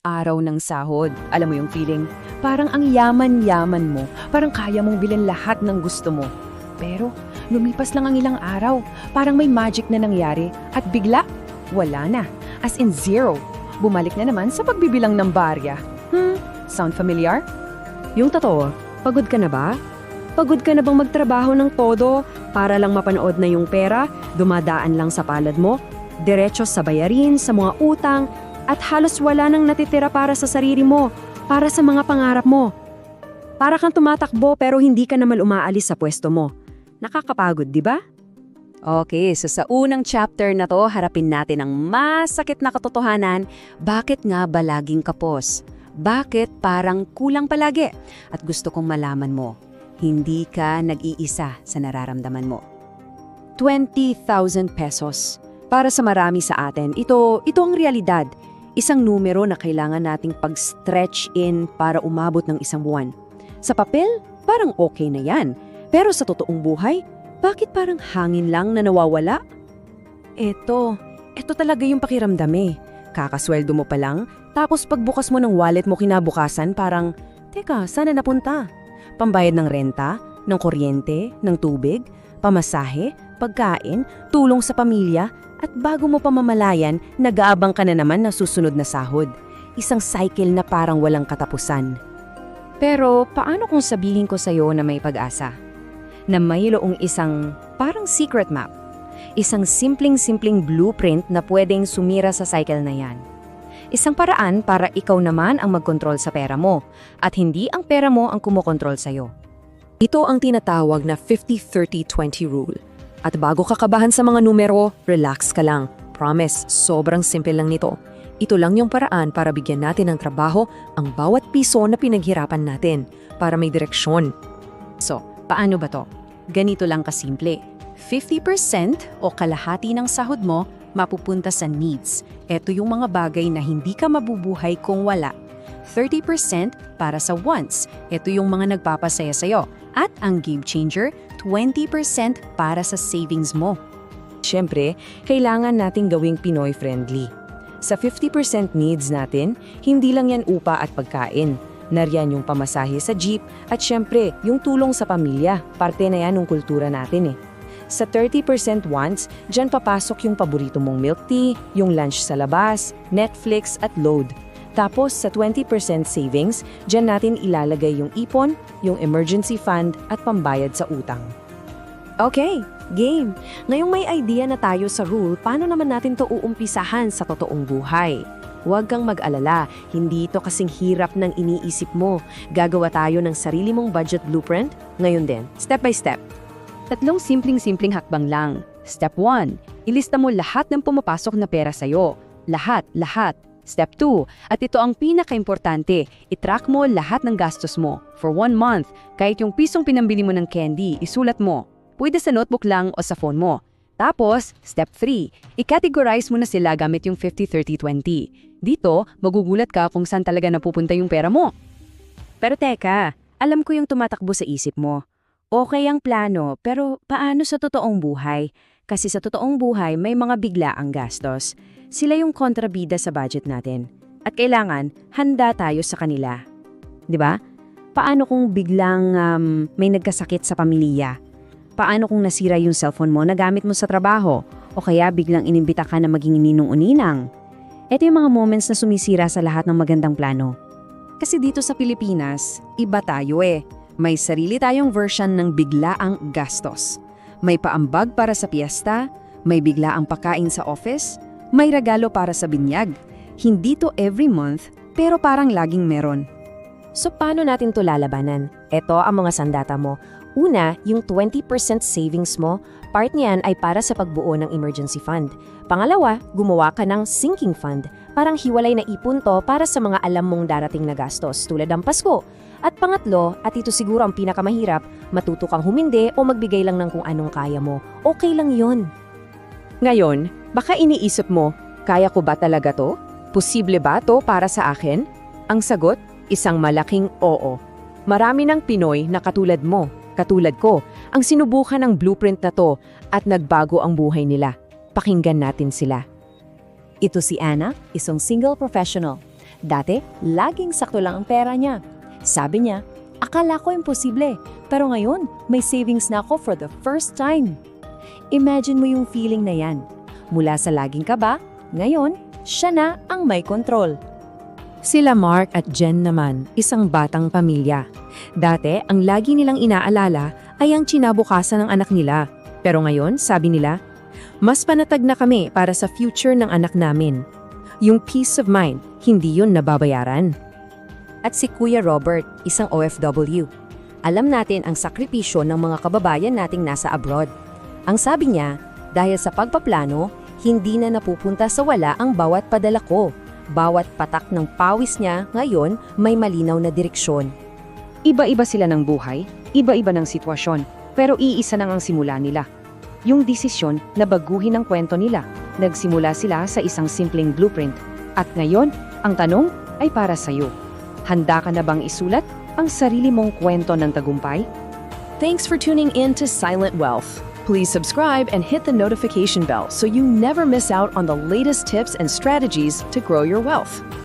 araw ng sahod. Alam mo yung feeling? Parang ang yaman-yaman mo. Parang kaya mong bilhin lahat ng gusto mo. Pero, lumipas lang ang ilang araw. Parang may magic na nangyari. At bigla, wala na. As in zero. Bumalik na naman sa pagbibilang ng barya. Sound familiar? Yung totoo, pagod ka na ba? Pagod ka na bang magtrabaho ng todo para lang mapanood na yung pera, dumadaan lang sa palad mo, diretso sa bayarin, sa mga utang, at halos wala nang natitira para sa sarili mo, para sa mga pangarap mo. Para kang tumatakbo pero hindi ka naman umaalis sa pwesto mo. Nakakapagod, di ba? Okay, so sa unang chapter na to, harapin natin ang masakit na katotohanan. Bakit nga ba laging kapos? Bakit parang kulang palagi? At gusto kong malaman mo, hindi ka nag-iisa sa nararamdaman mo. 20,000 pesos. Para sa marami sa atin, ito ang realidad. Isang numero na kailangan nating pag-stretch in para umabot ng isang buwan. Sa papel, parang okay na yan. Pero sa totoong buhay, bakit parang hangin lang na nawawala? Ito talaga yung pakiramdam eh. Kakasweldo mo pa lang, tapos pagbukas mo ng wallet mo kinabukasan parang, teka, sana napunta? Pambayad ng renta, ng kuryente, ng tubig, pamasahe, pagkain, tulong sa pamilya, at bago mo pa mamalayan, nag-aabang ka na naman ng susunod na sahod. Isang cycle na parang walang katapusan. Pero paano kung sabihin ko sa'yo na may pag-asa? Na mayroong isang parang secret map. Isang simpleng-simpleng blueprint na pwedeng sumira sa cycle na yan. Isang paraan para ikaw naman ang magkontrol sa pera mo at hindi ang pera mo ang kumokontrol sa'yo. Ito ang tinatawag na 50-30-20 rule. At bago ka kabahan sa mga numero, relax ka lang. Promise, sobrang simple lang nito. Ito lang yung paraan para bigyan natin ng trabaho ang bawat piso na pinaghirapan natin para may direksyon. So, paano ba to? Ganito lang kasimple. 50% o kalahati ng sahod mo mapupunta sa needs. Ito yung mga bagay na hindi ka mabubuhay kung wala. 30% para sa wants. Ito yung mga nagpapasaya sa'yo. At ang game changer, 20% para sa savings mo. Siyempre, kailangan nating gawing Pinoy-friendly. Sa 50% needs natin, hindi lang yan upa at pagkain. Nariyan yung pamasahe sa jeep at siyempre, yung tulong sa pamilya. Parte na yan ng kultura natin eh. Sa 30% wants, dyan papasok yung paborito mong milk tea, yung lunch sa labas, Netflix at load. Tapos sa 20% savings, dyan natin ilalagay yung ipon, yung emergency fund at pambayad sa utang. Okay, game! Ngayong may idea na tayo sa rule, paano naman natin to uumpisahan sa totoong buhay? Huwag kang mag-alala, hindi ito kasing hirap ng iniisip mo. Gagawa tayo ng sarili mong budget blueprint, ngayon din, step by step. 3 simpleng-simpleng hakbang lang. Step 1, ilista mo lahat ng pumapasok na pera sa'yo. Lahat. Step 2, at ito ang pinaka-importante, itrack mo lahat ng gastos mo. For 1 month, kahit yung pisong pinambili mo ng candy, isulat mo. Pwede sa notebook lang o sa phone mo. Tapos, step 3, i-categorize mo na sila gamit yung 50-30-20. Dito, magugulat ka kung saan talaga napupunta yung pera mo. Pero teka, alam ko yung tumatakbo sa isip mo. Okay ang plano, pero paano sa totoong buhay? Kasi sa totoong buhay, may mga bigla ang gastos. Sila yung kontrabida sa budget natin. At kailangan, handa tayo sa kanila. 'Di ba? Paano kung biglang may nagkasakit sa pamilya? Paano kung nasira yung cellphone mo na gamit mo sa trabaho? O kaya biglang inimbita ka na maging ninong-uninang? Ito yung mga moments na sumisira sa lahat ng magandang plano. Kasi dito sa Pilipinas, iba tayo eh. May sarili tayong version ng biglaang gastos. May paambag para sa piyesta, may biglaang pagkain sa office, may regalo para sa binyag. Hindi to every month, pero parang laging meron. So paano natin to lalabanan? Ito ang mga sandata mo. Una, yung 20% savings mo, part niyan ay para sa pagbuo ng emergency fund. Pangalawa, gumawa ka ng sinking fund. Parang hiwalay na ipon to para sa mga alam mong darating na gastos tulad ng Pasko. At pangatlo, at ito siguro ang pinakamahirap, matuto kang humindi o magbigay lang ng kung anong kaya mo. Okay lang yon. Ngayon, baka iniisip mo, kaya ko ba talaga to? Posible ba to para sa akin? Ang sagot, isang malaking oo. Marami ng Pinoy na katulad mo, katulad ko, ang sinubukan ng blueprint na to at nagbago ang buhay nila. Pakinggan natin sila. Ito si Anna, isang single professional. Dati, laging sakto lang ang pera niya. Sabi niya, akala ko imposible, pero ngayon, may savings na ako for the first time. Imagine mo yung feeling na yan. Mula sa laging kaba, ngayon, siya na ang may control. Sila Mark at Jen naman, isang batang pamilya. Dati, ang lagi nilang inaalala ay ang kinabukasan ng anak nila. Pero ngayon, sabi nila, mas panatag na kami para sa future ng anak namin. Yung peace of mind, hindi yun nababayaran. At si Kuya Robert, isang OFW. Alam natin ang sakripisyo ng mga kababayan nating nasa abroad. Ang sabi niya, dahil sa pagpaplano, hindi na napupunta sa wala ang bawat padala ko. Bawat patak ng pawis niya ngayon may malinaw na direksyon. Iba-iba sila ng buhay, iba-iba ng sitwasyon, pero iisa nang ang simula nila. Yung desisyon na baguhin ang kwento nila. Nagsimula sila sa isang simpleng blueprint. At ngayon, ang tanong ay para sa'yo. Handa ka na bang isulat ang sarili mong kwento ng tagumpay? Thanks for tuning in to Silent Wealth. Please subscribe and hit the notification bell so you never miss out on the latest tips and strategies to grow your wealth.